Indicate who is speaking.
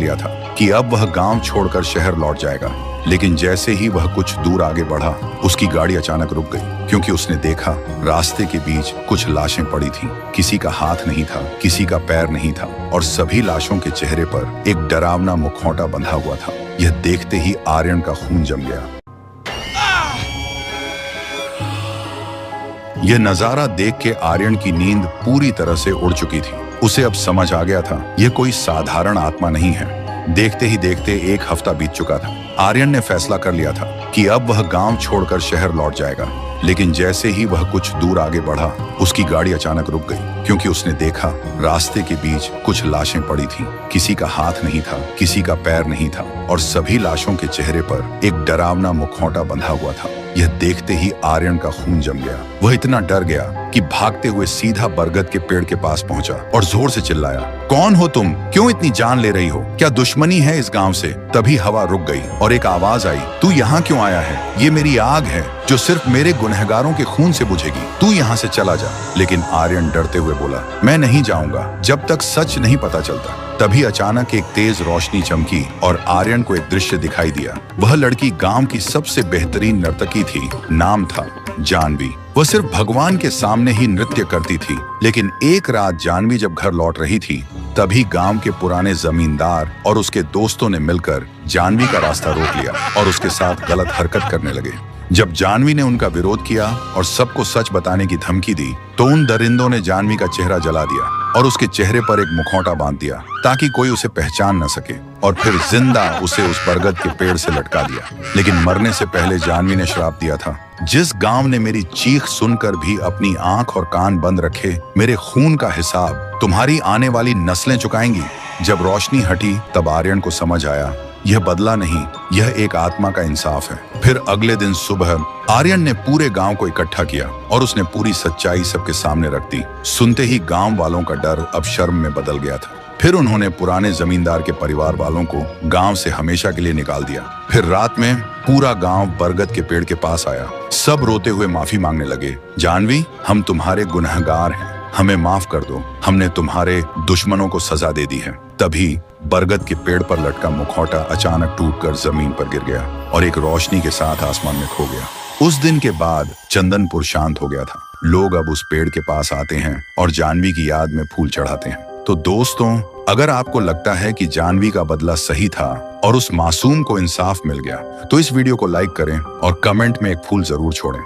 Speaker 1: लिया था कि अब वह गांव छोड़कर शहर लौट जाएगा। लेकिन जैसे ही वह कुछ दूर आगे बढ़ा, उसकी गाड़ी अचानक रुक गई, क्योंकि उसने देखा रास्ते के बीच कुछ लाशें पड़ी थीं। किसी का हाथ नहीं था, किसी का पैर नहीं था, और सभी लाशों के चेहरे पर एक डरावना मुखौटा बंधा हुआ था। यह देखते ही आर्यन का खून जम गया। यह नजारा देख के आर्यन की नींद पूरी तरह से उड़ चुकी थी। उसे अब समझ आ गया था यह कोई साधारण आत्मा नहीं है। देखते ही देखते 1 हफ्ता बीत चुका था। आर्यन ने फैसला कर लिया था कि अब वह गांव छोड़कर शहर लौट जाएगा। लेकिन जैसे ही वह कुछ दूर आगे बढ़ा, उसकी गाड़ी अचानक रुक गई, क्योंकि उसने देखा रास्ते के बीच कुछ लाशें पड़ी थीं। किसी का हाथ नहीं था, किसी का पैर नहीं था, और सभी लाशों के चेहरे पर एक डरावना मुखौटा बंधा हुआ था। यह देखते ही आर्यन का खून जम गया। वह इतना डर गया कि भागते हुए सीधा बरगद के पेड़ के पास पहुंचा और जोर से चिल्लाया, कौन हो तुम? क्यों इतनी जान ले रही हो? क्या दुश्मनी है इस गांव से? तभी हवा रुक गई और एक आवाज आई, तू यहाँ क्यों आया है? ये मेरी आग है जो सिर्फ मेरे गुनहगारों के खून से बुझेगी। तू यहाँ से चला जा। लेकिन आर्यन डरते हुए बोला, मैं नहीं जाऊंगा जब तक सच नहीं पता चलता। तभी अचानक एक तेज रोशनी चमकी और आर्यन को एक दृश्य दिखाई दिया। वह लड़की गांव की सबसे बेहतरीन नर्तकी थी। नाम था जानवी। वह सिर्फ भगवान के सामने ही नृत्य करती थी। लेकिन एक रात जानवी जब घर लौट रही थी, तभी गांव के पुराने जमींदार और उसके दोस्तों ने मिलकर जानवी का रास्ता रोक लिया और उसके साथ गलत हरकत करने लगे। जब जानवी ने उनका विरोध किया और सबको सच बताने की धमकी दी, तो उन दरिंदों ने जानवी का चेहरा जला दिया और उसके चेहरे पर एक मुखौटा बांध दिया ताकि कोई उसे पहचान न सके, और फिर जिंदा उसे उस बरगद के पेड़ से लटका दिया। लेकिन मरने से पहले जानवी ने श्राप दिया था, जिस गांव ने मेरी चीख सुनकर भी अपनी आंख और कान बंद रखे, मेरे खून का हिसाब तुम्हारी आने वाली नस्लें चुकाएंगी। जब रोशनी हटी, तब आर्यन को समझ आया यह बदला नहीं, यह एक आत्मा का इंसाफ है। फिर अगले दिन सुबह आर्यन ने पूरे गांव को इकट्ठा किया और उसने पूरी सच्चाई सबके सामने रख दी। सुनते ही गांव वालों का डर अब शर्म में बदल गया था। फिर उन्होंने पुराने जमींदार के परिवार वालों को गांव से हमेशा के लिए निकाल दिया। फिर रात में पूरा गांव बरगद के पेड़ के पास आया। सब रोते हुए माफी मांगने लगे, जानवी, हम तुम्हारे गुनहगार हैं, हमें माफ कर दो, हमने तुम्हारे दुश्मनों को सजा दे दी है। तभी बरगद के पेड़ पर लटका मुखौटा अचानक टूटकर जमीन पर गिर गया और एक रोशनी के साथ आसमान में खो गया। उस दिन के बाद चंदनपुर शांत हो गया था। लोग अब उस पेड़ के पास आते हैं और जानवी की याद में फूल चढ़ाते हैं। तो दोस्तों, अगर आपको लगता है कि जानवी का बदला सही था और उस मासूम को इंसाफ मिल गया, तो इस वीडियो को लाइक करें और कमेंट में एक फूल जरूर छोड़ें।